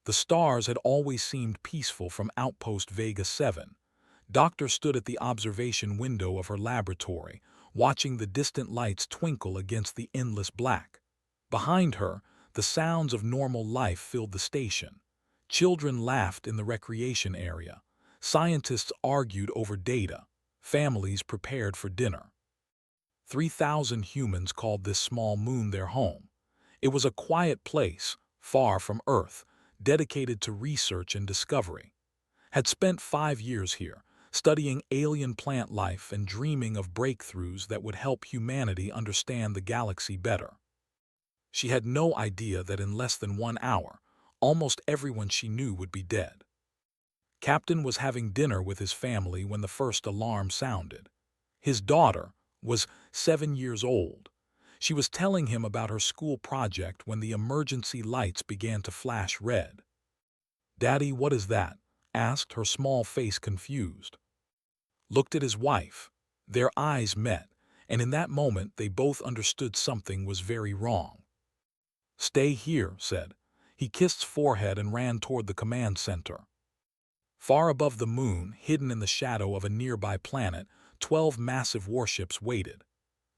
The stars had always seemed peaceful from Outpost Vega 7. Doctor stood at the observation window of her laboratory, watching the distant lights twinkle against the endless black. Behind her, the sounds of normal life filled the station. Children laughed in the recreation area. Scientists argued over data. Families prepared for dinner. 3,000 humans called this small moon their home. It was a quiet place, far from Earth, dedicated to research and discovery. Had spent 5 years here, studying alien plant life and dreaming of breakthroughs that would help humanity understand the galaxy better. She had no idea that in less than 1 hour, almost everyone she knew would be dead. Captain was having dinner with his family when the first alarm sounded. His daughter was 7 years old. She was telling him about her school project when the emergency lights began to flash red. "Daddy, what is that?" asked, her small face confused. Looked at his wife. Their eyes met, and in that moment they both understood something was very wrong. "Stay here," said. He kissed his forehead and ran toward the command center. Far above the moon, hidden in the shadow of a nearby planet, 12 massive warships waited.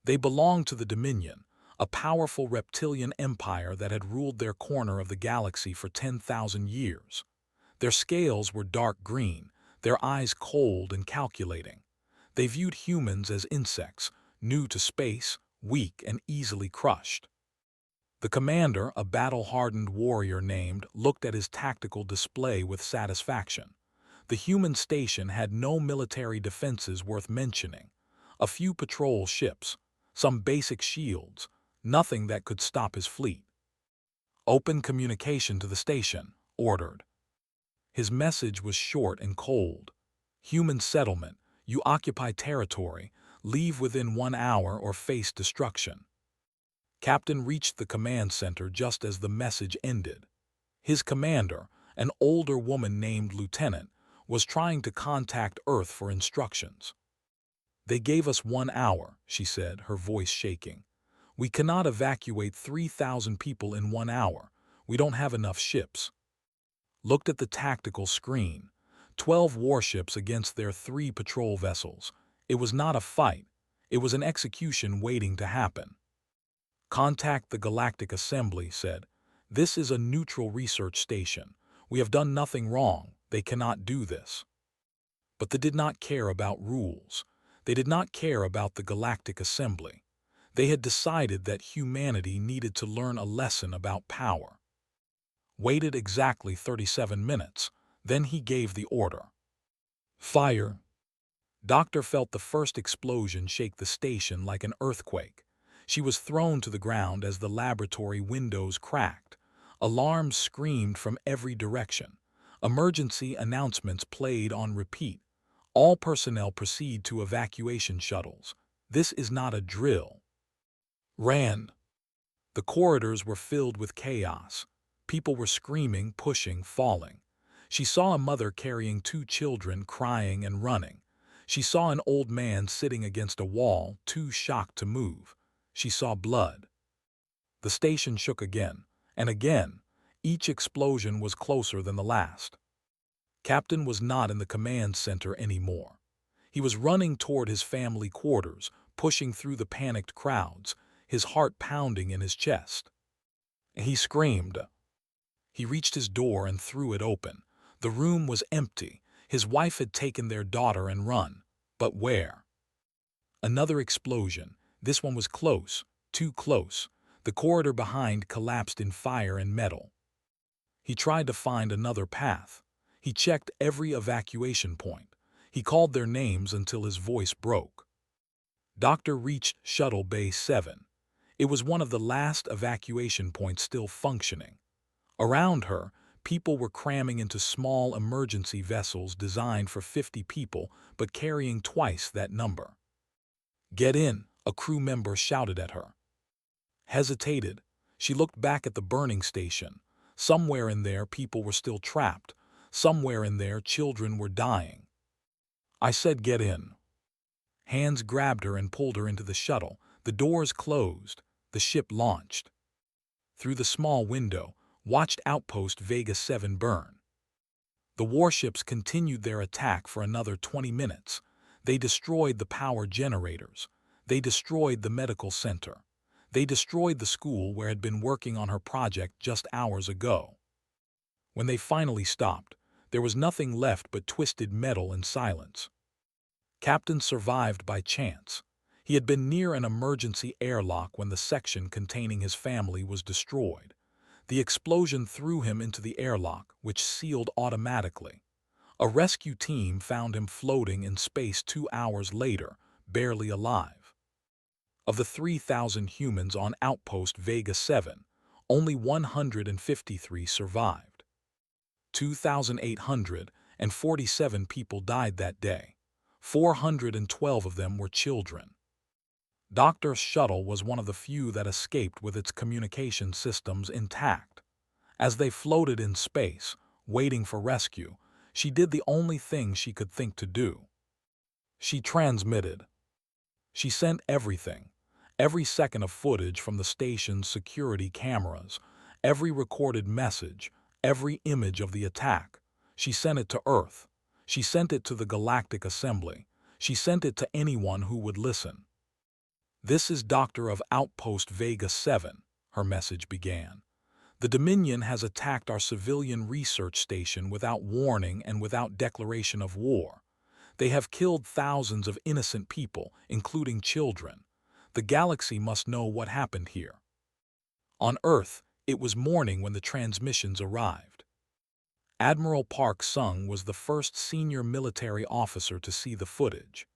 They belonged to the Dominion, a powerful reptilian empire that had ruled their corner of the galaxy for 10,000 years. Their scales were dark green, their eyes cold and calculating. They viewed humans as insects, new to space, weak and easily crushed. The commander, a battle-hardened warrior named, looked at his tactical display with satisfaction. The human station had no military defenses worth mentioning. A few patrol ships, some basic shields, nothing that could stop his fleet. "Open communication to the station," ordered. His message was short and cold. "Human settlement, you occupy territory, leave within 1 hour or face destruction." Captain reached the command center just as the message ended. His commander, an older woman named Lieutenant, was trying to contact Earth for instructions. "They gave us 1 hour," she said, her voice shaking. "We cannot evacuate 3,000 people in 1 hour. We don't have enough ships." Looked at the tactical screen. 12 warships against their 3 patrol vessels. It was not a fight. It was an execution waiting to happen. "Contact the Galactic Assembly," said. "This is a neutral research station. We have done nothing wrong. They cannot do this." But they did not care about rules. They did not care about the Galactic Assembly. They had decided that humanity needed to learn a lesson about power. Waited exactly 37 minutes. Then he gave the order. "Fire!" Doctor felt the first explosion shake the station like an earthquake. She was thrown to the ground as the laboratory windows cracked. Alarms screamed from every direction. Emergency announcements played on repeat. "All personnel proceed to evacuation shuttles. This is not a drill." Ran. The corridors were filled with chaos. People were screaming, pushing, falling. She saw a mother carrying 2 children, crying and running. She saw an old man sitting against a wall, too shocked to move. She saw blood. The station shook again, and again. Each explosion was closer than the last. Captain was not in the command center anymore. He was running toward his family quarters, pushing through the panicked crowds, his heart pounding in his chest. He screamed. He reached his door and threw it open. The room was empty. His wife had taken their daughter and run. But where? Another explosion. This one was close, too close. The corridor behind collapsed in fire and metal. He tried to find another path. He checked every evacuation point. He called their names until his voice broke. Doctor reached Shuttle Bay 7. It was one of the last evacuation points still functioning. Around her, people were cramming into small emergency vessels designed for 50 people but carrying twice that number. "Get in," a crew member shouted at her. Hesitated. She looked back at the burning station. Somewhere in there, people were still trapped. Somewhere in there, children were dying. "I said get in." Hands grabbed her and pulled her into the shuttle. The doors closed. The ship launched. Through the small window, watched Outpost Vega 7 burn. The warships continued their attack for another 20 minutes. They destroyed the power generators. They destroyed the medical center. They destroyed the school where had been working on her project just hours ago. When they finally stopped, there was nothing left but twisted metal and silence. Captain survived by chance. He had been near an emergency airlock when the section containing his family was destroyed. The explosion threw him into the airlock, which sealed automatically. A rescue team found him floating in space 2 hours later, barely alive. Of the 3,000 humans on Outpost Vega 7, only 153 survived. 2,847 people died that day. 412 of them were children. Dr. Shuttle was one of the few that escaped with its communication systems intact. As they floated in space, waiting for rescue, she did the only thing she could think to do. She transmitted. She sent everything, every second of footage from the station's security cameras, every recorded message, every image of the attack. She sent it to Earth. She sent it to the Galactic Assembly. She sent it to anyone who would listen. "This is Doctor of Outpost Vega 7, her message began. "The Dominion has attacked our civilian research station without warning and without declaration of war. They have killed thousands of innocent people, including children. The galaxy must know what happened here." On Earth, it was morning when the transmissions arrived. Admiral Park Sung was the first senior military officer to see the footage.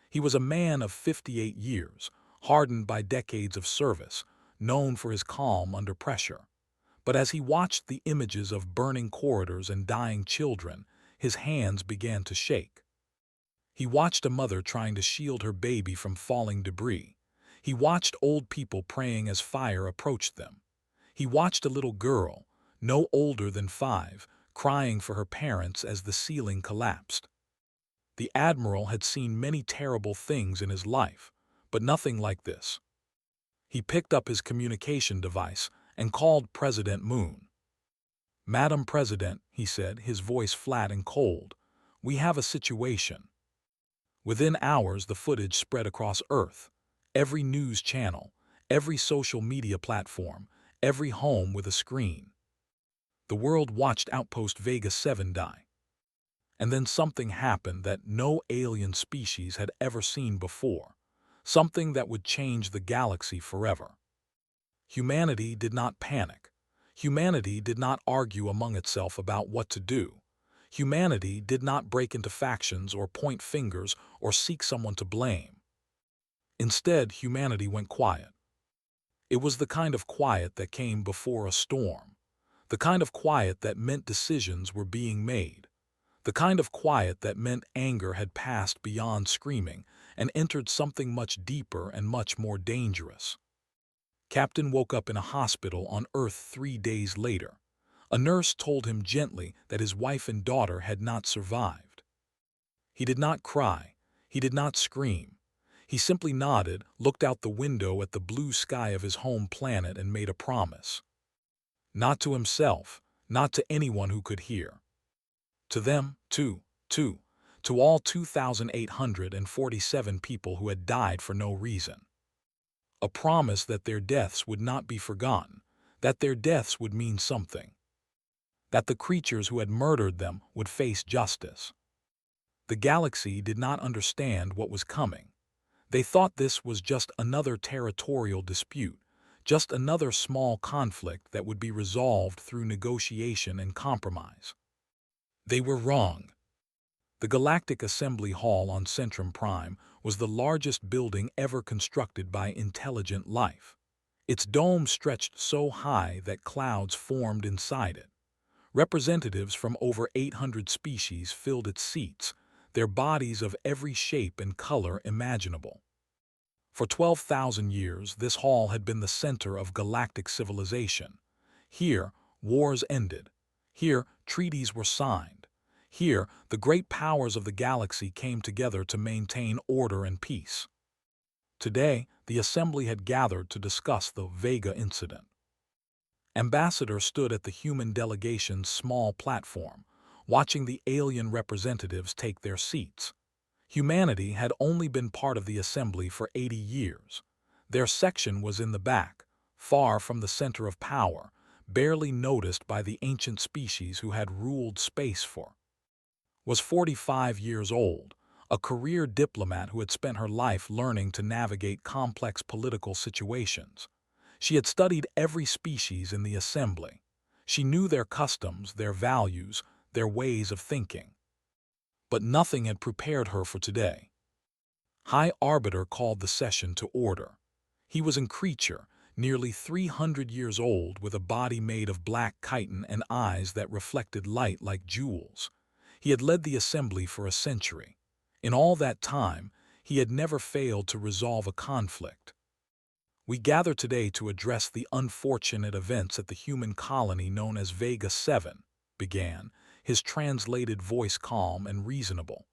He was a man of 58 years, hardened by decades of service, known for his calm under pressure. But as he watched the images of burning corridors and dying children, his hands began to shake. He watched a mother trying to shield her baby from falling debris. He watched old people praying as fire approached them. He watched a little girl, no older than 5, crying for her parents as the ceiling collapsed. The Admiral had seen many terrible things in his life, but nothing like this. He picked up his communication device and called President Moon. "Madam President," he said, his voice flat and cold, "we have a situation." Within hours, the footage spread across Earth. Every news channel, every social media platform, every home with a screen. The world watched Outpost Vega 7 die. And then something happened that no alien species had ever seen before, something that would change the galaxy forever. Humanity did not panic. Humanity did not argue among itself about what to do. Humanity did not break into factions or point fingers or seek someone to blame. Instead, humanity went quiet. It was the kind of quiet that came before a storm, the kind of quiet that meant decisions were being made, the kind of quiet that meant anger had passed beyond screaming and entered something much deeper and much more dangerous. Captain woke up in a hospital on Earth 3 days later. A nurse told him gently that his wife and daughter had not survived. He did not cry. He did not scream. He simply nodded, looked out the window at the blue sky of his home planet and made a promise. Not to himself, not to anyone who could hear. To them, to all 2,847 people who had died for no reason. A promise that their deaths would not be forgotten, that their deaths would mean something, that the creatures who had murdered them would face justice. The galaxy did not understand what was coming. They thought this was just another territorial dispute, just another small conflict that would be resolved through negotiation and compromise. They were wrong. The Galactic Assembly Hall on Centrum Prime was the largest building ever constructed by intelligent life. Its dome stretched so high that clouds formed inside it. Representatives from over 800 species filled its seats, their bodies of every shape and color imaginable. For 12,000 years, this hall had been the center of galactic civilization. Here, wars ended. Here, treaties were signed. Here, the great powers of the galaxy came together to maintain order and peace. Today, the assembly had gathered to discuss the Vega incident. Ambassador stood at the human delegation's small platform, watching the alien representatives take their seats. Humanity had only been part of the assembly for 80 years. Their section was in the back, far from the center of power, barely noticed by the ancient species who had ruled space for. Was 45 years old, a career diplomat who had spent her life learning to navigate complex political situations. She had studied every species in the assembly. She knew their customs, their values, their ways of thinking. But nothing had prepared her for today. High Arbiter called the session to order. He was a creature, nearly 300 years old, with a body made of black chitin and eyes that reflected light like jewels. He had led the assembly for a century. In all that time, he had never failed to resolve a conflict. We gather today to address the unfortunate events at the human colony known as Vega 7, began, his translated voice calm and reasonable.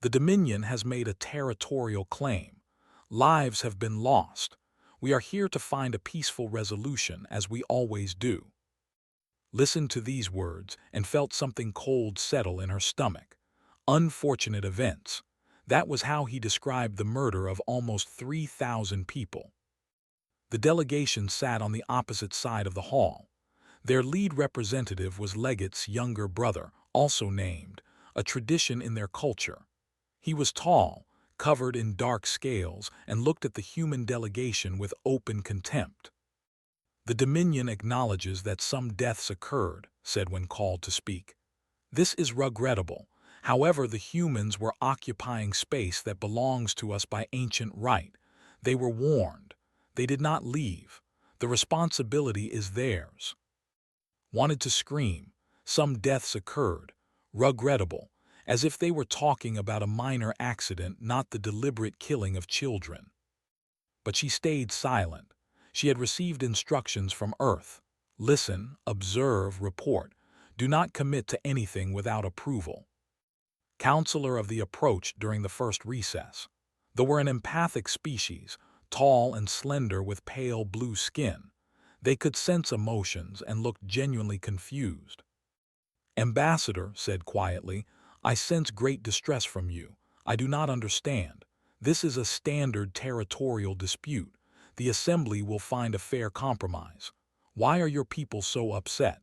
The Dominion has made a territorial claim. Lives have been lost. We are here to find a peaceful resolution, as we always do. Listened to these words and felt something cold settle in her stomach. Unfortunate events. That was how he described the murder of almost 3,000 people. The delegation sat on the opposite side of the hall. Their lead representative was Legate's younger brother, also named, a tradition in their culture. He was tall, covered in dark scales, and looked at the human delegation with open contempt. The Dominion acknowledges that some deaths occurred, said when called to speak. This is regrettable. However, the humans were occupying space that belongs to us by ancient right. They were warned. They did not leave. The responsibility is theirs. Wanted to scream. Some deaths occurred. Regrettable. As if they were talking about a minor accident, not the deliberate killing of children. But she stayed silent. She had received instructions from Earth. Listen, observe, report. Do not commit to anything without approval. Counselor of the approach during the first recess. They were an empathic species, tall and slender with pale blue skin. They could sense emotions and looked genuinely confused. Ambassador said quietly, I sense great distress from you. I do not understand. This is a standard territorial dispute. The assembly will find a fair compromise. Why are your people so upset?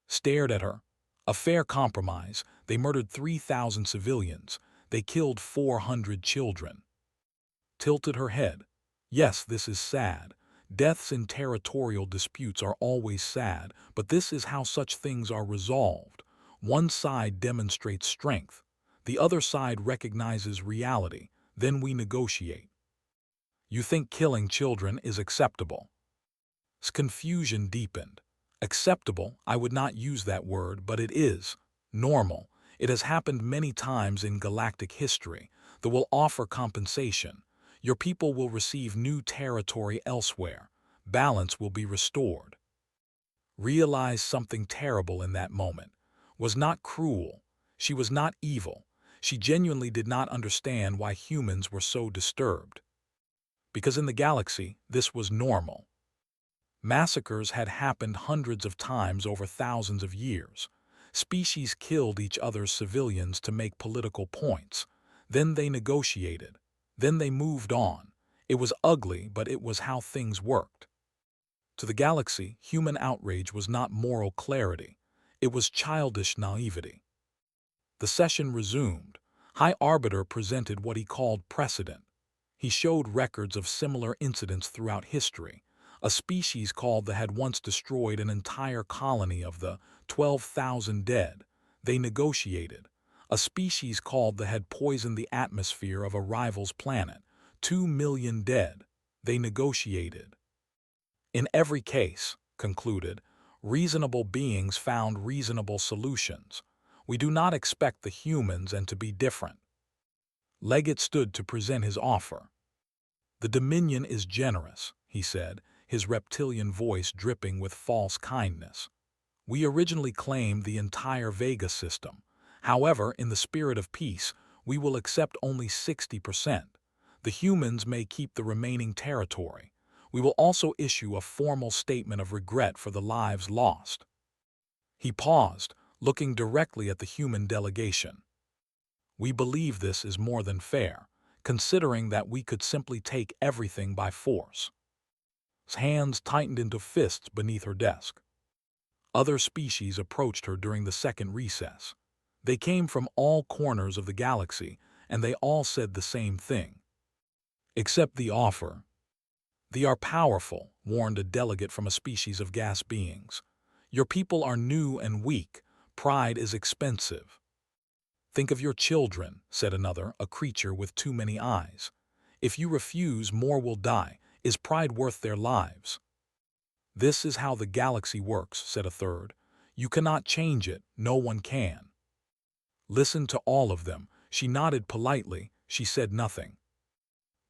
Stared at her. A fair compromise. They murdered 3,000 civilians. They killed 400 children. Tilted her head. Yes, this is sad. Deaths in territorial disputes are always sad, but this is how such things are resolved. One side demonstrates strength. The other side recognizes reality. Then we negotiate. You think killing children is acceptable? Confusion deepened. Acceptable, I would not use that word, but it is. Normal. It has happened many times in galactic history. That will offer compensation. Your people will receive new territory elsewhere. Balance will be restored. Realized something terrible in that moment. Was not cruel. She was not evil. She genuinely did not understand why humans were so disturbed. Because in the galaxy, this was normal. Massacres had happened hundreds of times over thousands of years. Species killed each other's civilians to make political points. Then they negotiated. Then they moved on. It was ugly, but it was how things worked. To the galaxy, human outrage was not moral clarity. It was childish naivety. The session resumed. High Arbiter presented what he called precedent. He showed records of similar incidents throughout history. A species called the had once destroyed an entire colony of the 12,000 dead. They negotiated. A species called the had poisoned the atmosphere of a rival's planet. 2 million dead. They negotiated. In every case, concluded, reasonable beings found reasonable solutions. We do not expect the humans and to be different. Legate stood to present his offer. The Dominion is generous, he said, his reptilian voice dripping with false kindness. We originally claimed the entire Vega system. However, in the spirit of peace, we will accept only 60%. The humans may keep the remaining territory. We will also issue a formal statement of regret for the lives lost." He paused, looking directly at the human delegation. "We believe this is more than fair, considering that we could simply take everything by force." His hands tightened into fists beneath her desk. Other species approached her during the second recess. They came from all corners of the galaxy, and they all said the same thing. "Accept the offer." "They are powerful," warned a delegate from a species of gas beings. "Your people are new and weak. Pride is expensive." "Think of your children," said another, a creature with too many eyes. "If you refuse, more will die. Is pride worth their lives?" "This is how the galaxy works," said a third. "You cannot change it. No one can." Listen to all of them. She nodded politely. She said nothing.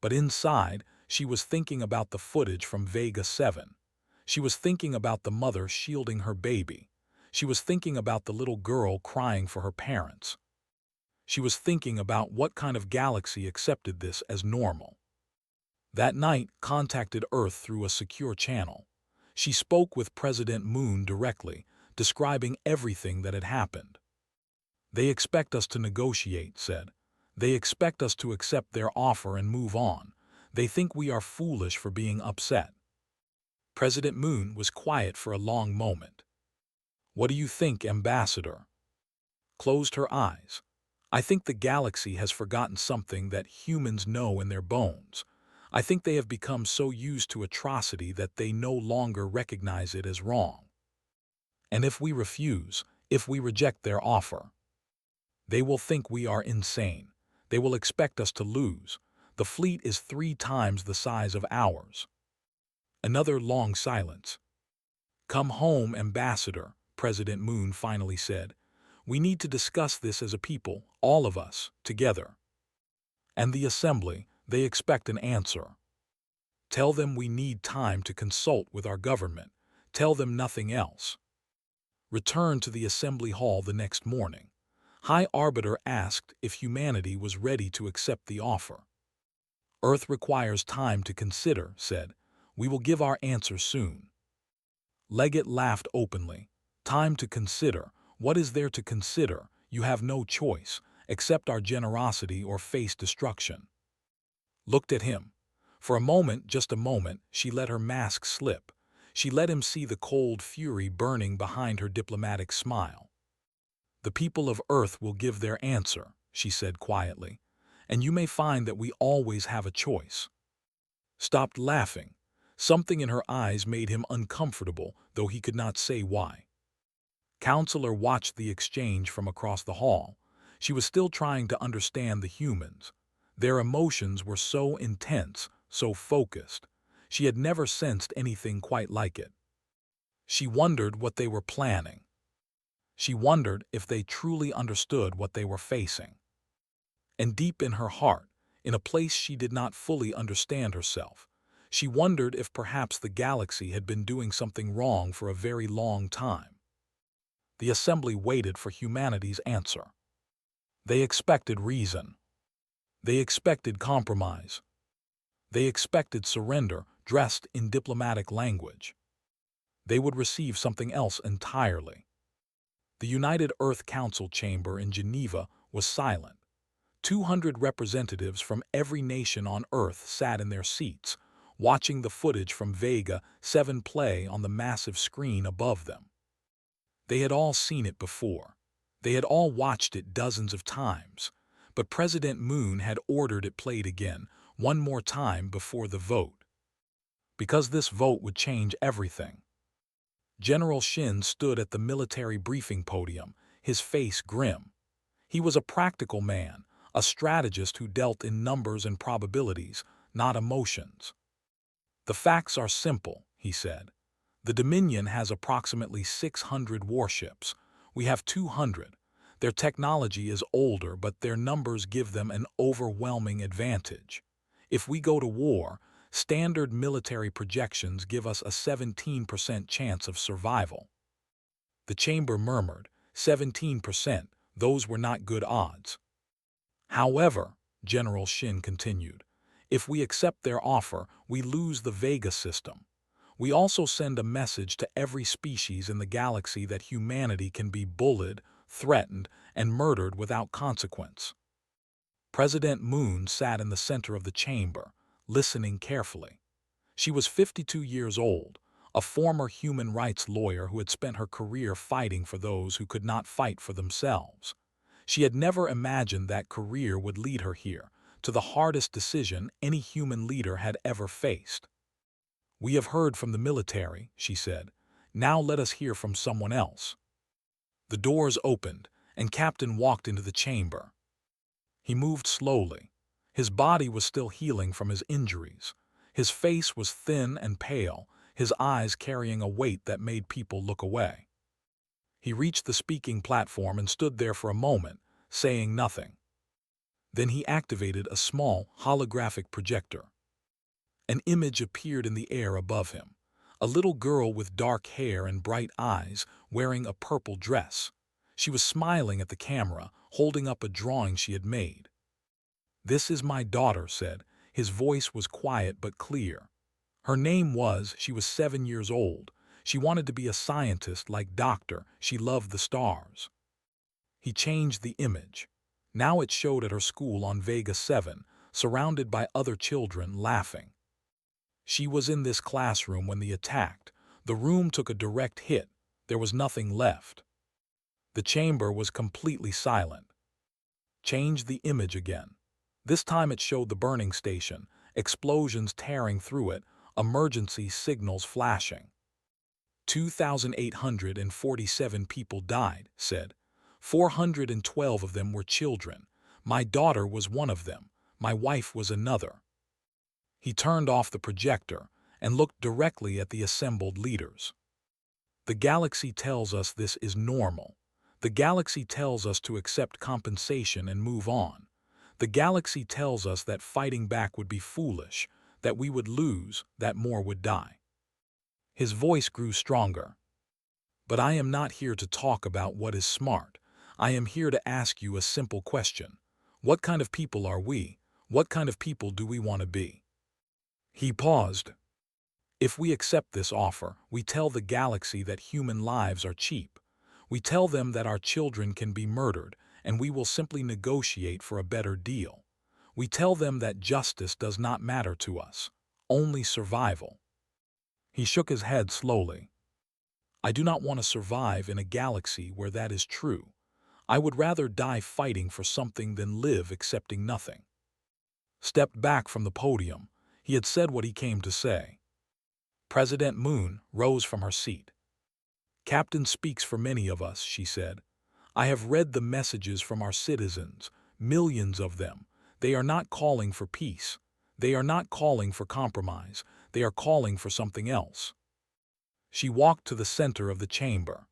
But inside, she was thinking about the footage from Vega 7. She was thinking about the mother shielding her baby. She was thinking about the little girl crying for her parents. She was thinking about what kind of galaxy accepted this as normal. That night, contacted Earth through a secure channel. She spoke with President Moon directly, describing everything that had happened. "They expect us to negotiate," said. "They expect us to accept their offer and move on. They think we are foolish for being upset." President Moon was quiet for a long moment. "What do you think, Ambassador?" Closed her eyes. "I think the galaxy has forgotten something that humans know in their bones. I think they have become so used to atrocity that they no longer recognize it as wrong. And if we refuse, if we reject their offer, they will think we are insane. They will expect us to lose. The fleet is 3 times the size of ours." Another long silence. "Come home, Ambassador," President Moon finally said. "We need to discuss this as a people, all of us, together." And the assembly, they expect an answer. "Tell them we need time to consult with our government. Tell them nothing else." Return to the assembly hall the next morning. High Arbiter asked if humanity was ready to accept the offer. "Earth requires time to consider," said. "We will give our answer soon." Legate laughed openly. "Time to consider? What is there to consider? You have no choice. Accept our generosity or face destruction." Looked at him. For a moment, just a moment, she let her mask slip. She let him see the cold fury burning behind her diplomatic smile. "The people of Earth will give their answer," she said quietly, "and you may find that we always have a choice." Stopped laughing. Something in her eyes made him uncomfortable, though he could not say why. Counselor watched the exchange from across the hall. She was still trying to understand the humans. Their emotions were so intense, so focused. She had never sensed anything quite like it. She wondered what they were planning. She wondered if they truly understood what they were facing. And deep in her heart, in a place she did not fully understand herself, she wondered if perhaps the galaxy had been doing something wrong for a very long time. The assembly waited for humanity's answer. They expected reason. They expected compromise. They expected surrender dressed in diplomatic language. They would receive something else entirely. The United Earth Council chamber in Geneva was silent. 200 representatives from every nation on Earth sat in their seats, watching the footage from Vega 7 play on the massive screen above them. They had all seen it before. They had all watched it dozens of times. But President Moon had ordered it played again, one more time before the vote. Because this vote would change everything. General Shin stood at the military briefing podium, his face grim. He was a practical man, a strategist who dealt in numbers and probabilities, not emotions. "The facts are simple," he said. "The Dominion has approximately 600 warships. We have 200. Their technology is older, but their numbers give them an overwhelming advantage. If we go to war, standard military projections give us a 17% chance of survival." The chamber murmured, 17%, those were not good odds. "However," General Shin continued, If we accept their offer, we lose the Vega system. We also send a message to every species in the galaxy that humanity can be bullied, threatened, and murdered without consequence. President Moon sat in the center of the chamber, listening carefully. She was 52 years old, a former human rights lawyer who had spent her career fighting for those who could not fight for themselves. She had never imagined that career would lead her here, to the hardest decision any human leader had ever faced. "We have heard from the military," she said. "Now let us hear from someone else." The doors opened, and Captain walked into the chamber. He moved slowly. His body was still healing from his injuries. His face was thin and pale, his eyes carrying a weight that made people look away. He reached the speaking platform and stood there for a moment, saying nothing. Then he activated a small, holographic projector. An image appeared in the air above him. A little girl with dark hair and bright eyes, wearing a purple dress. She was smiling at the camera, holding up a drawing she had made. "This is my daughter," said. His voice was quiet but clear. Her name was, she was 7 years old. She wanted to be a scientist like Doctor. She loved the stars. He changed the image. Now it showed at her school on Vega 7, surrounded by other children laughing. She was in this classroom when they attacked. The room took a direct hit. There was nothing left. The chamber was completely silent. Changed the image again. This time it showed the burning station, explosions tearing through it, emergency signals flashing. 2,847 people died, said. 412 of them were children. My daughter was one of them. My wife was another. He turned off the projector and looked directly at the assembled leaders. The galaxy tells us this is normal. The galaxy tells us to accept compensation and move on. The galaxy tells us that fighting back would be foolish, that we would lose, that more would die. His voice grew stronger. But I am not here to talk about what is smart. I am here to ask you a simple question. What kind of people are we? What kind of people do we want to be? He paused. If we accept this offer, we tell the galaxy that human lives are cheap. We tell them that our children can be murdered, and we will simply negotiate for a better deal. We tell them that justice does not matter to us, only survival. He shook his head slowly. I do not want to survive in a galaxy where that is true. I would rather die fighting for something than live accepting nothing. Stepped back from the podium. He had said what he came to say. President Moon rose from her seat. "Captain speaks for many of us," she said. "I have read the messages from our citizens, millions of them. They are not calling for peace. They are not calling for compromise. They are calling for something else." She walked to the center of the chamber.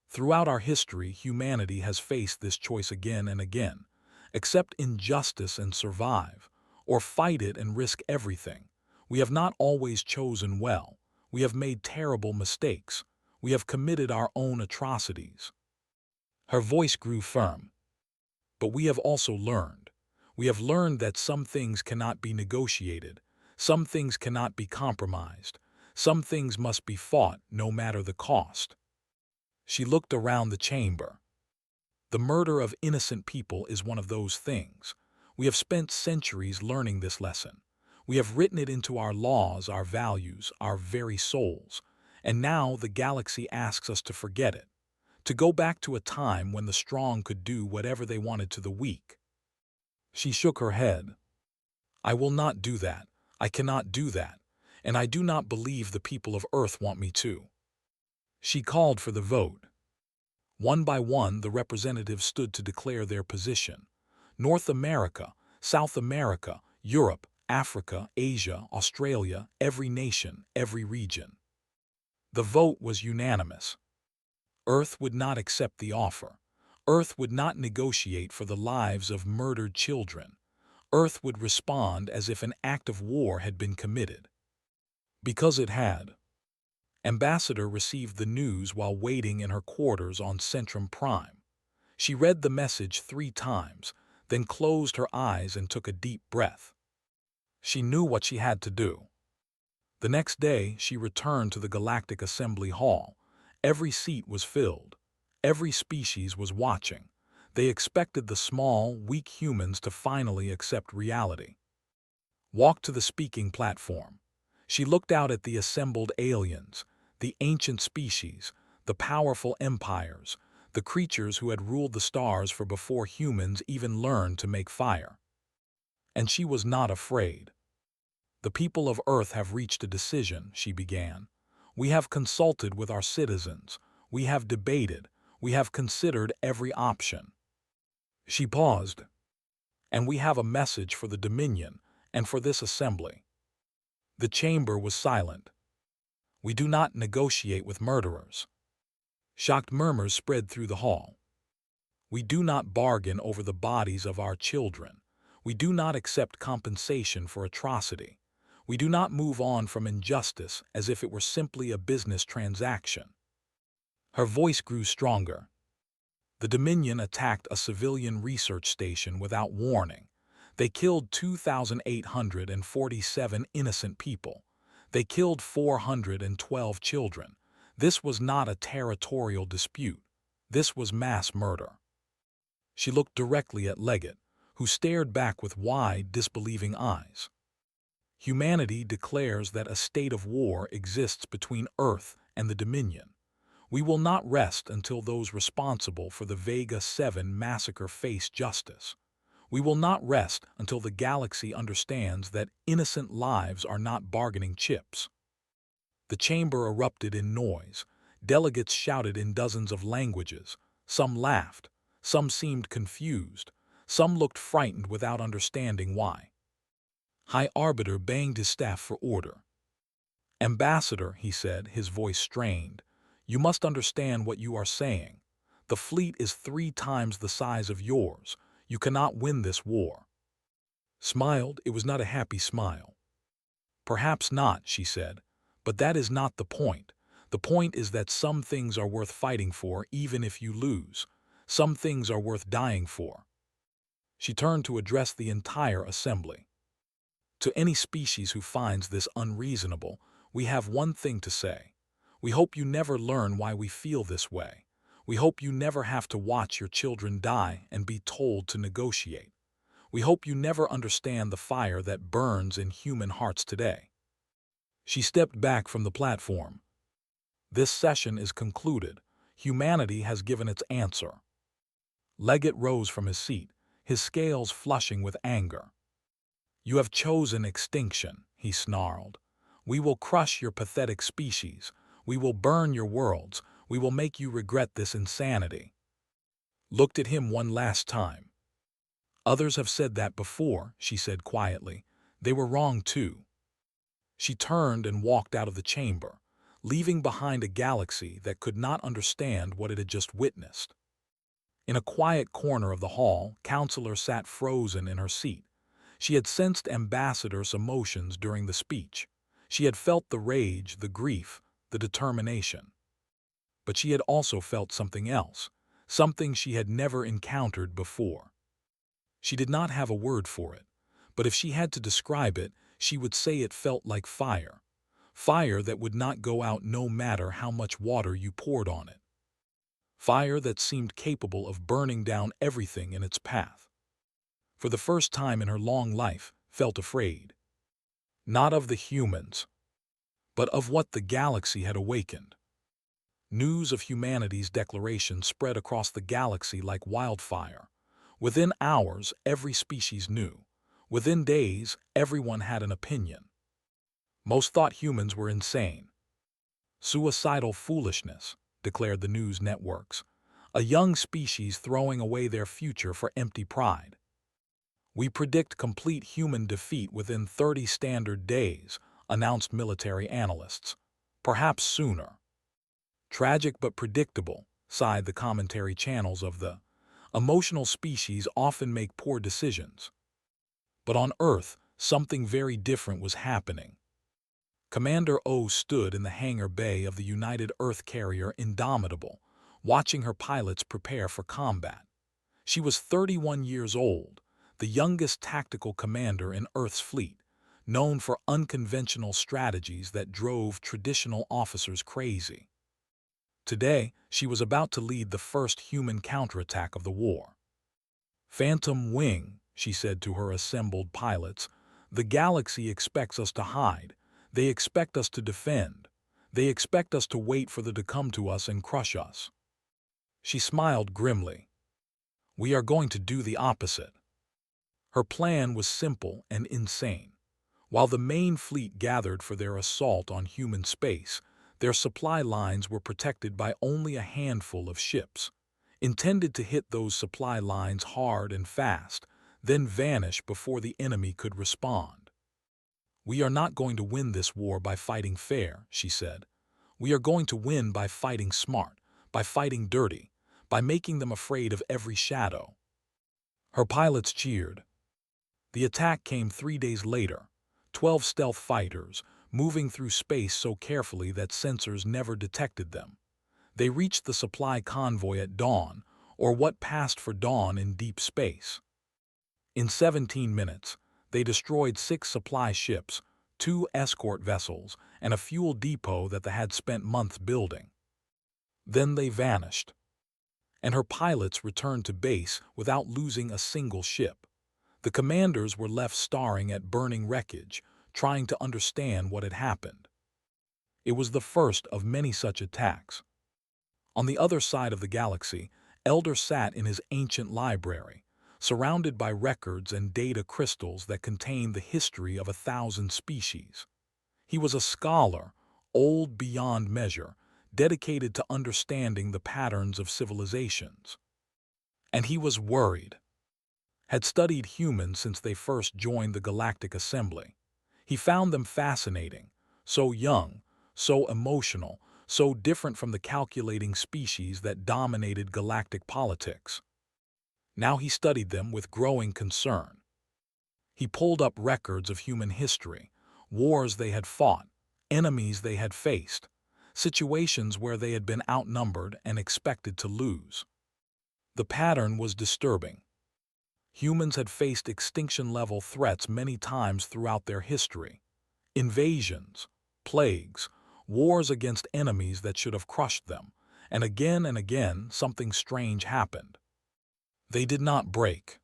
Throughout our history, humanity has faced this choice again and again. Accept injustice and survive, or fight it and risk everything. We have not always chosen well. We have made terrible mistakes. We have committed our own atrocities. Her voice grew firm. But we have also learned. We have learned that some things cannot be negotiated. Some things cannot be compromised. Some things must be fought, no matter the cost. She looked around the chamber. The murder of innocent people is one of those things. We have spent centuries learning this lesson. We have written it into our laws, our values, our very souls. And now the galaxy asks us to forget it, to go back to a time when the strong could do whatever they wanted to the weak. She shook her head. I will not do that. I cannot do that. And I do not believe the people of Earth want me to. She called for the vote. One by one, the representatives stood to declare their position. North America, South America, Europe, Africa, Asia, Australia, every nation, every region. The vote was unanimous. Earth would not accept the offer. Earth would not negotiate for the lives of murdered children. Earth would respond as if an act of war had been committed. Because it had. Ambassador received the news while waiting in her quarters on Centrum Prime. She read the message 3 times, then closed her eyes and took a deep breath. She knew what she had to do. The next day, she returned to the Galactic Assembly Hall. Every seat was filled. Every species was watching. They expected the small, weak humans to finally accept reality. Walked to the speaking platform. She looked out at the assembled aliens, the ancient species, the powerful empires, the creatures who had ruled the stars for before humans even learned to make fire. And she was not afraid. The people of Earth have reached a decision, she began. We have consulted with our citizens. We have debated. We have considered every option. She paused. And we have a message for the Dominion and for this assembly. The chamber was silent. We do not negotiate with murderers. Shocked murmurs spread through the hall. We do not bargain over the bodies of our children. We do not accept compensation for atrocity. We do not move on from injustice as if it were simply a business transaction. Her voice grew stronger. The Dominion attacked a civilian research station without warning. They killed 2,847 innocent people. They killed 412 children. This was not a territorial dispute. This was mass murder. She looked directly at Leggett, who stared back with wide, disbelieving eyes. Humanity declares that a state of war exists between Earth and the Dominion. We will not rest until those responsible for the Vega 7 massacre face justice. We will not rest until the galaxy understands that innocent lives are not bargaining chips. The chamber erupted in noise. Delegates shouted in dozens of languages. Some laughed. Some seemed confused. Some looked frightened without understanding why. High Arbiter banged his staff for order. Ambassador, he said, his voice strained, you must understand what you are saying. The fleet is 3 times the size of yours. You cannot win this war. Smiled, it was not a happy smile. Perhaps not, she said, but that is not the point. The point is that some things are worth fighting for even if you lose. Some things are worth dying for. She turned to address the entire assembly. To any species who finds this unreasonable, we have one thing to say. We hope you never learn why we feel this way. We hope you never have to watch your children die and be told to negotiate. We hope you never understand the fire that burns in human hearts today. She stepped back from the platform. This session is concluded. Humanity has given its answer. Leggett rose from his seat, his scales flushing with anger. You have chosen extinction, he snarled. We will crush your pathetic species. We will burn your worlds. We will make you regret this insanity. Looked at him one last time. Others have said that before, she said quietly. They were wrong too. She turned and walked out of the chamber, leaving behind a galaxy that could not understand what it had just witnessed. In a quiet corner of the hall, Counselor sat frozen in her seat. She had sensed Ambassador's emotions during the speech. She had felt the rage, the grief, the determination. But she had also felt something else, something she had never encountered before. She did not have a word for it, but if she had to describe it, she would say it felt like fire. Fire that would not go out no matter how much water you poured on it. Fire that seemed capable of burning down everything in its path. For the first time in her long life, felt afraid. Not of the humans, but of what the galaxy had awakened. News of humanity's declaration spread across the galaxy like wildfire. Within hours, every species knew. Within days, everyone had an opinion. Most thought humans were insane. Suicidal foolishness, declared the news networks. A young species throwing away their future for empty pride. We predict complete human defeat within 30 standard days, announced military analysts. Perhaps sooner. Tragic but predictable, sighed the commentary channels of the emotional species often make poor decisions. But on Earth, something very different was happening. Commander O stood in the hangar bay of the United Earth carrier Indomitable, watching her pilots prepare for combat. She was 31 years old, the youngest tactical commander in Earth's fleet, known for unconventional strategies that drove traditional officers crazy. Today, she was about to lead the first human counterattack of the war. "Phantom Wing," she said to her assembled pilots, "the galaxy expects us to hide. They expect us to defend. They expect us to wait for them to come to us and crush us." She smiled grimly. "We are going to do the opposite." Her plan was simple and insane. While the main fleet gathered for their assault on human space, their supply lines were protected by only a handful of ships, intended to hit those supply lines hard and fast, then vanish before the enemy could respond. "We are not going to win this war by fighting fair," she said. "We are going to win by fighting smart, by fighting dirty, by making them afraid of every shadow." Her pilots cheered. The attack came 3 days later. 12 stealth fighters, moving through space so carefully that sensors never detected them. They reached the supply convoy at dawn, or what passed for dawn in deep space. In 17 minutes, they destroyed 6 supply ships, 2 escort vessels, and a fuel depot that they had spent months building. Then they vanished, and her pilots returned to base without losing a single ship. The commanders were left staring at burning wreckage, trying to understand what had happened. It was the first of many such attacks. On the other side of the galaxy, Elder sat in his ancient library, surrounded by records and data crystals that contained the history of 1,000 species. He was a scholar, old beyond measure, dedicated to understanding the patterns of civilizations. And he was worried. Had studied humans since they first joined the Galactic Assembly. He found them fascinating, so young, so emotional, so different from the calculating species that dominated galactic politics. Now he studied them with growing concern. He pulled up records of human history, wars they had fought, enemies they had faced, situations where they had been outnumbered and expected to lose. The pattern was disturbing. Humans had faced extinction-level threats many times throughout their history. Invasions, plagues, wars against enemies that should have crushed them, and again something strange happened. They did not break.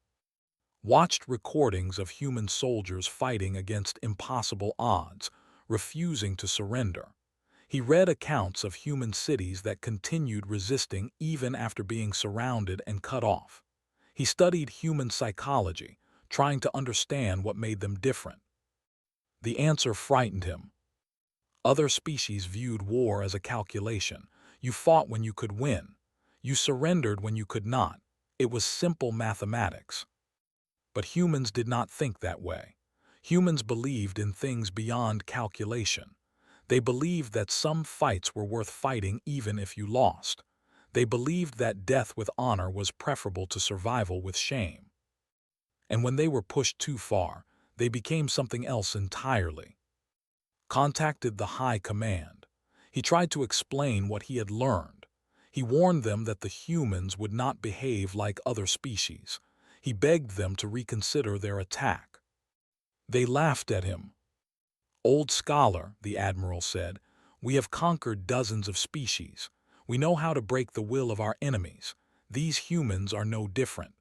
Watched recordings of human soldiers fighting against impossible odds, refusing to surrender. He read accounts of human cities that continued resisting even after being surrounded and cut off. He studied human psychology, trying to understand what made them different. The answer frightened him. Other species viewed war as a calculation. You fought when you could win. You surrendered when you could not. It was simple mathematics. But humans did not think that way. Humans believed in things beyond calculation. They believed that some fights were worth fighting even if you lost. They believed that death with honor was preferable to survival with shame. And when they were pushed too far, they became something else entirely. Contacted the high command. He tried to explain what he had learned. He warned them that the humans would not behave like other species. He begged them to reconsider their attack. They laughed at him. "Old scholar," the admiral said, "we have conquered dozens of species. We know how to break the will of our enemies. These humans are no different."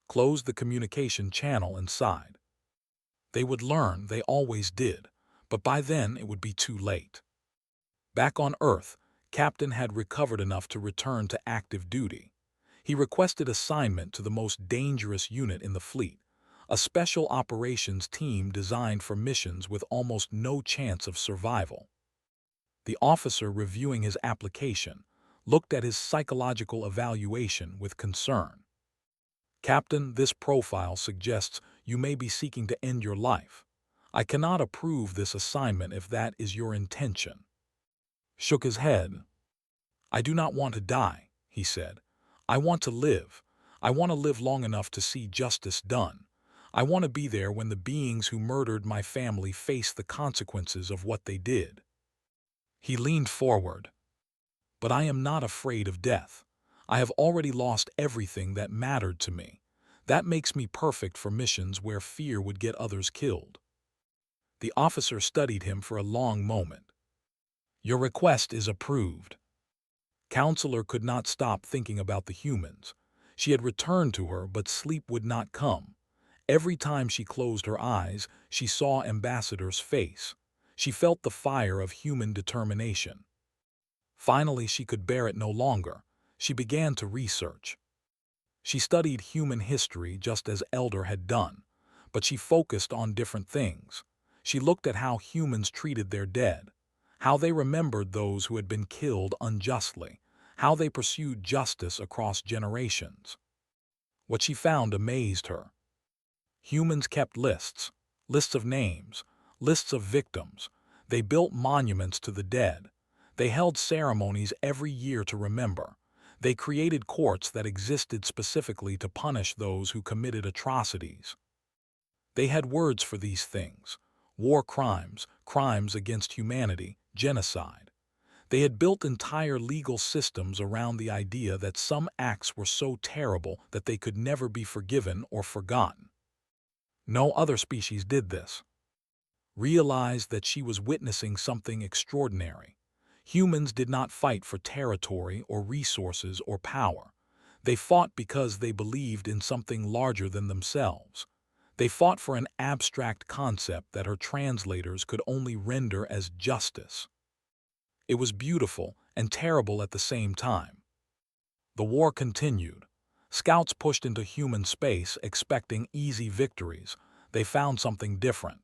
Close the communication channel inside. They would learn, they always did, but by then it would be too late. Back on Earth, Captain had recovered enough to return to active duty. He requested assignment to the most dangerous unit in the fleet, a special operations team designed for missions with almost no chance of survival. The officer reviewing his application looked at his psychological evaluation with concern. "Captain, this profile suggests you may be seeking to end your life. I cannot approve this assignment if that is your intention." Shook his head. "I do not want to die," he said. "I want to live. I want to live long enough to see justice done. I want to be there when the beings who murdered my family face the consequences of what they did." He leaned forward. "But I am not afraid of death. I have already lost everything that mattered to me. That makes me perfect for missions where fear would get others killed." The officer studied him for a long moment. "Your request is approved." Counselor could not stop thinking about the humans. She had returned to her, but sleep would not come. Every time she closed her eyes, she saw Ambassador's face. She felt the fire of human determination. Finally, she could bear it no longer. She began to research. She studied human history just as Elder had done, but she focused on different things. She looked at how humans treated their dead, how they remembered those who had been killed unjustly, how they pursued justice across generations. What she found amazed her. Humans kept lists of names, lists of victims. They built monuments to the dead. They held ceremonies every year to remember. They created courts that existed specifically to punish those who committed atrocities. They had words for these things: war crimes, crimes against humanity, genocide. They had built entire legal systems around the idea that some acts were so terrible that they could never be forgiven or forgotten. No other species did this. Realized that she was witnessing something extraordinary. Humans did not fight for territory or resources or power. They fought because they believed in something larger than themselves. They fought for an abstract concept that her translators could only render as justice. It was beautiful and terrible at the same time. The war continued. Scouts pushed into human space expecting easy victories. They found something different.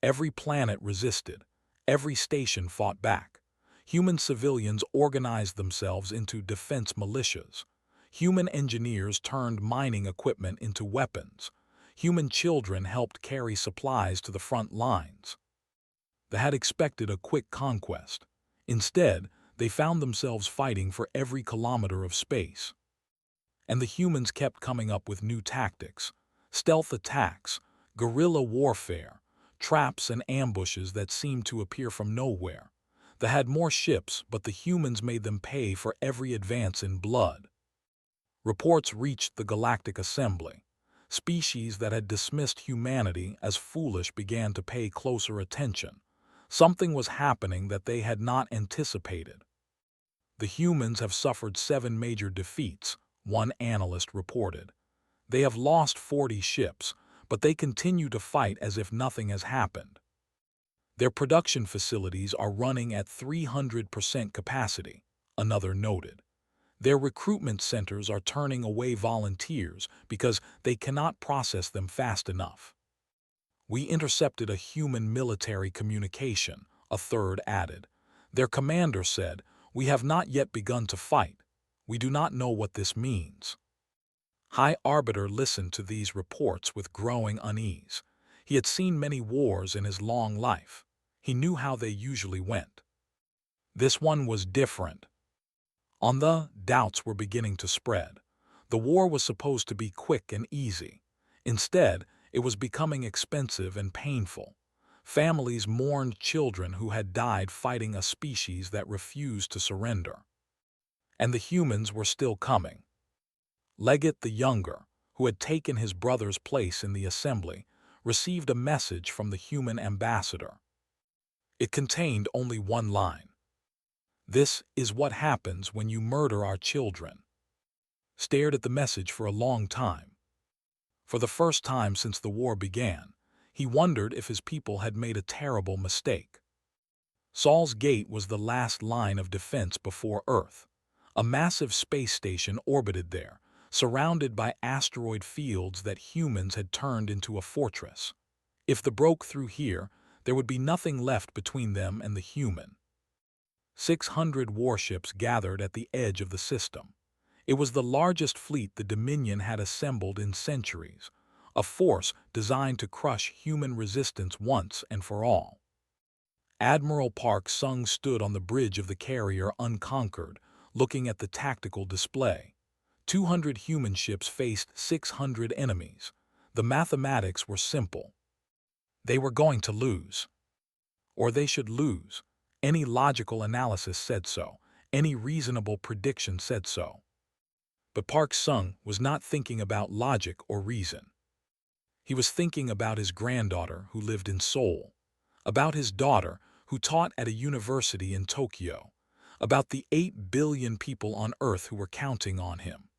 Every planet resisted. Every station fought back. Human civilians organized themselves into defense militias. Human engineers turned mining equipment into weapons. Human children helped carry supplies to the front lines. They had expected a quick conquest. Instead, they found themselves fighting for every kilometer of space. And the humans kept coming up with new tactics: stealth attacks, guerrilla warfare, traps and ambushes that seemed to appear from nowhere. They had more ships, but the humans made them pay for every advance in blood. Reports reached the Galactic Assembly. Species that had dismissed humanity as foolish began to pay closer attention. Something was happening that they had not anticipated. "The humans have suffered 7 major defeats," one analyst reported. "They have lost 40 ships, but they continue to fight as if nothing has happened. Their production facilities are running at 300% capacity," another noted. "Their recruitment centers are turning away volunteers because they cannot process them fast enough." "We intercepted a human military communication," a third added. "Their commander said, 'We have not yet begun to fight. We do not know what this means.'" High Arbiter listened to these reports with growing unease. He had seen many wars in his long life. He knew how they usually went. This one was different. Doubts were beginning to spread. The war was supposed to be quick and easy. Instead, it was becoming expensive and painful. Families mourned children who had died fighting a species that refused to surrender. And the humans were still coming. Leggett the Younger, who had taken his brother's place in the assembly, received a message from the human ambassador. It contained only one line: "This is what happens when you murder our children." Stared at the message for a long time. For the first time since the war began, he wondered if his people had made a terrible mistake. Saul's Gate was the last line of defense before Earth. A massive space station orbited there, surrounded by asteroid fields that humans had turned into a fortress. If they broke through here, there would be nothing left between them and the human. 600 warships gathered at the edge of the system. It was the largest fleet the Dominion had assembled in centuries, a force designed to crush human resistance once and for all. Admiral Park Sung stood on the bridge of the carrier unconquered, looking at the tactical display. 200 human ships faced 600 enemies. The mathematics were simple. They were going to lose. Or they should lose. Any logical analysis said so. Any reasonable prediction said so. But Park Sung was not thinking about logic or reason. He was thinking about his granddaughter who lived in Seoul. about his daughter who taught at a university in Tokyo, about the 8 billion people on Earth who were counting on him.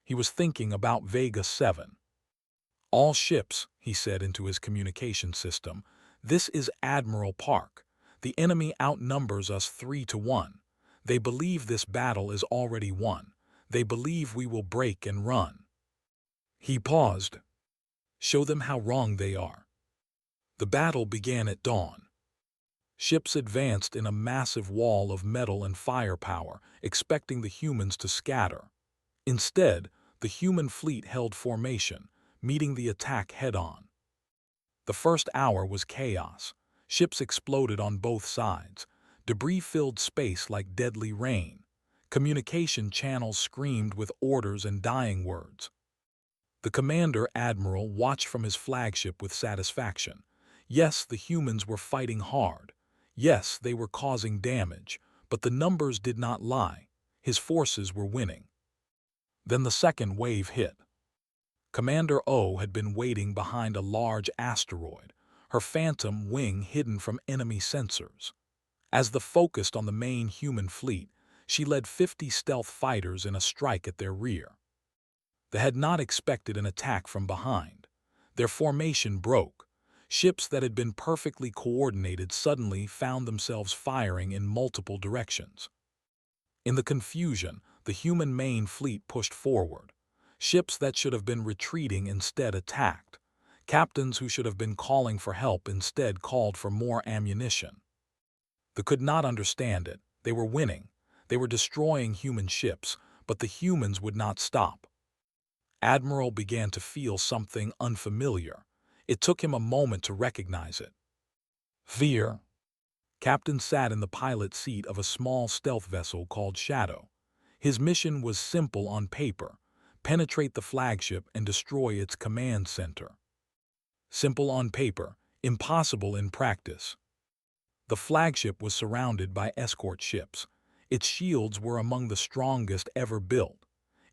He was thinking about Vega 7. "All ships," he said into his communication system, "this is Admiral Park. The enemy outnumbers us 3-1. They believe this battle is already won. They believe we will break and run." He paused. "Show them how wrong they are." The battle began at dawn. Ships advanced in a massive wall of metal and firepower, expecting the humans to scatter. Instead, the human fleet held formation, meeting the attack head-on. The first hour was chaos. Ships exploded on both sides. Debris filled space like deadly rain. Communication channels screamed with orders and dying words. The commander, Admiral, watched from his flagship with satisfaction. Yes, the humans were fighting hard. Yes, they were causing damage, but the numbers did not lie. His forces were winning. Then the second wave hit. Commander O had been waiting behind a large asteroid, her phantom wing hidden from enemy sensors. As the focused on the main human fleet, she led 50 stealth fighters in a strike at their rear. They had not expected an attack from behind. Their formation broke. Ships that had been perfectly coordinated suddenly found themselves firing in multiple directions. In the confusion, the human main fleet pushed forward. Ships that should have been retreating instead attacked. Captains who should have been calling for help instead called for more ammunition. They could not understand it. They were winning. They were destroying human ships, but the humans would not stop. Admiral began to feel something unfamiliar. It took him a moment to recognize it. Fear. Captain sat in the pilot seat of a small stealth vessel called Shadow. His mission was simple on paper: penetrate the flagship and destroy its command center. Simple on paper, impossible in practice. The flagship was surrounded by escort ships. Its shields were among the strongest ever built.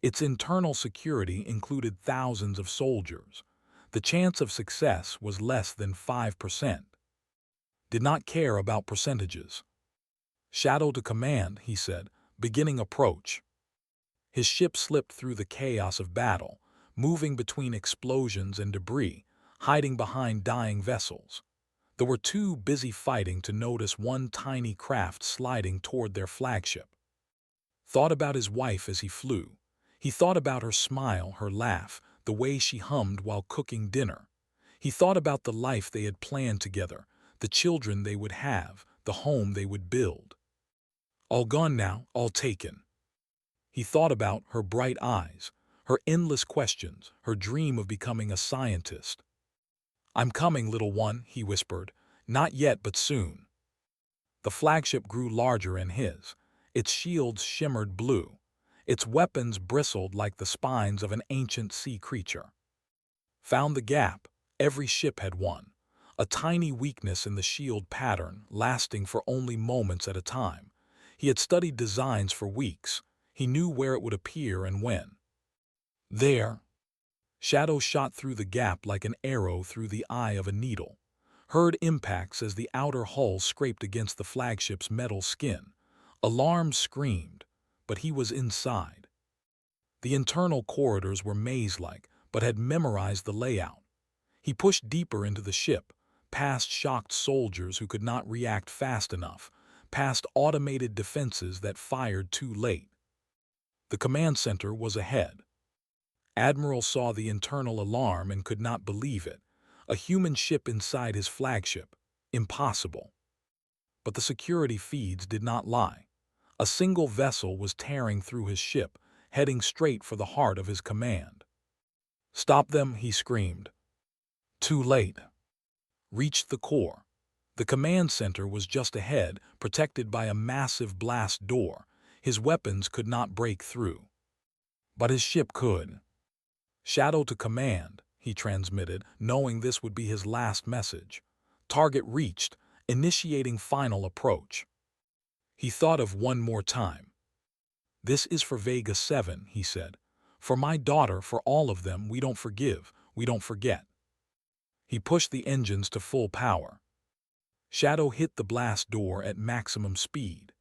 Its internal security included thousands of soldiers. The chance of success was less than 5%. Did not care about percentages. "Shadow to command," he said, "beginning approach." His ship slipped through the chaos of battle, moving between explosions and debris, hiding behind dying vessels. They were too busy fighting to notice one tiny craft sliding toward their flagship. Thought about his wife as he flew. He thought about her smile, her laugh, the way she hummed while cooking dinner. He thought about the life they had planned together, the children they would have, the home they would build. All gone now, all taken. He thought about her bright eyes, her endless questions, her dream of becoming a scientist. "I'm coming, little one," he whispered. "Not yet, but soon." The flagship grew larger in his. Its shields shimmered blue. Its weapons bristled like the spines of an ancient sea creature. Found the gap. Every ship had one. A tiny weakness in the shield pattern, lasting for only moments at a time. He had studied designs for weeks. He knew where it would appear and when. There. Shadow shot through the gap like an arrow through the eye of a needle. Heard impacts as the outer hull scraped against the flagship's metal skin. Alarms screamed, but he was inside. The internal corridors were maze-like, but had memorized the layout. He pushed deeper into the ship, past shocked soldiers who could not react fast enough, past automated defenses that fired too late. The command center was ahead. Admiral saw the internal alarm and could not believe it. A human ship inside his flagship. Impossible. But the security feeds did not lie. A single vessel was tearing through his ship, heading straight for the heart of his command. "Stop them," he screamed. Too late. Reached the core. The command center was just ahead, protected by a massive blast door. His weapons could not break through. But his ship could. "Shadow to command," he transmitted, knowing this would be his last message. Target reached, initiating final approach. He thought of one more time. "This is for Vega 7, he said. "For my daughter, for all of them, we don't forgive, we don't forget." He pushed the engines to full power. Shadow hit the blast door at maximum speed.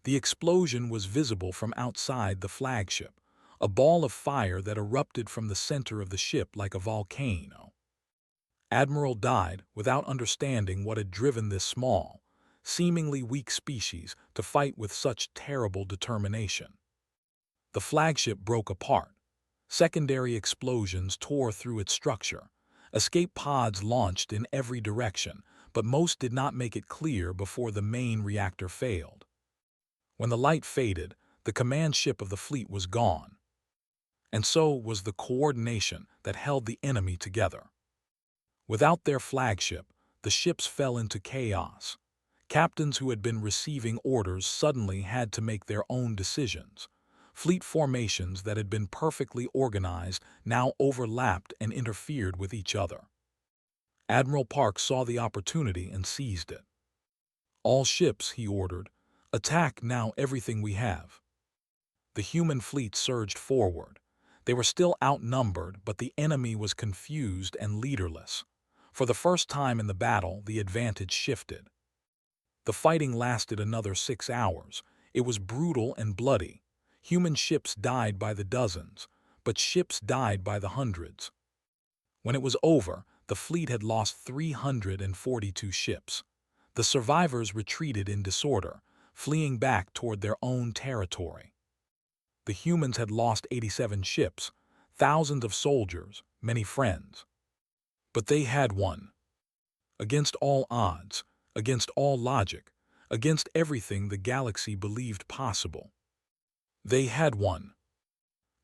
The explosion was visible from outside the flagship, a ball of fire that erupted from the center of the ship like a volcano. Admiral died without understanding what had driven this small, seemingly weak species to fight with such terrible determination. The flagship broke apart. Secondary explosions tore through its structure. Escape pods launched in every direction, but most did not make it clear before the main reactor failed. When the light faded, the command ship of the fleet was gone. And so was the coordination that held the enemy together. Without their flagship, the ships fell into chaos. Captains who had been receiving orders suddenly had to make their own decisions. Fleet formations that had been perfectly organized now overlapped and interfered with each other. Admiral Park saw the opportunity and seized it. "All ships," he ordered, "attack now everything we have." The human fleet surged forward. They were still outnumbered, but the enemy was confused and leaderless. For the first time in the battle, the advantage shifted. The fighting lasted another 6 hours. It was brutal and bloody. Human ships died by the dozens, but ships died by the hundreds. When it was over, the fleet had lost 342 ships. The survivors retreated in disorder, fleeing back toward their own territory. The humans had lost 87 ships, thousands of soldiers, many friends. But they had won. Against all odds, against all logic, against everything the galaxy believed possible. They had won.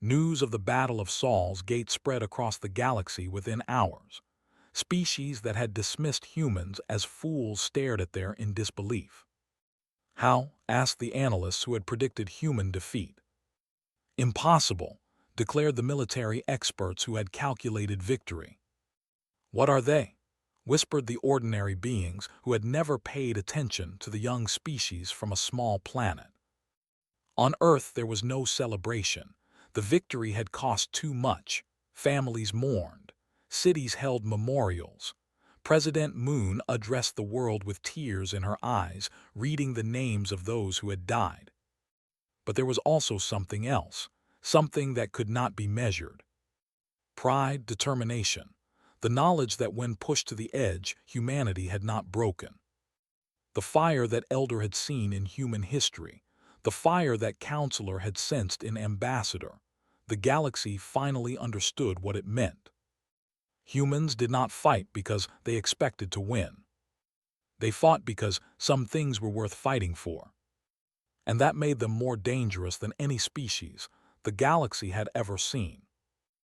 News of the Battle of Saul's Gate spread across the galaxy within hours. Species that had dismissed humans as fools stared at them in disbelief. "How?" asked the analysts who had predicted human defeat. "Impossible," declared the military experts who had calculated victory. "What are they?" whispered the ordinary beings who had never paid attention to the young species from a small planet. On Earth there was no celebration. The victory had cost too much. Families mourned. Cities held memorials. President Moon addressed the world with tears in her eyes, reading the names of those who had died. But there was also something else, something that could not be measured. Pride, determination, the knowledge that when pushed to the edge, humanity had not broken. The fire that Elder had seen in human history, the fire that Counselor had sensed in Ambassador. The galaxy finally understood what it meant. Humans did not fight because they expected to win. They fought because some things were worth fighting for. And that made them more dangerous than any species the galaxy had ever seen.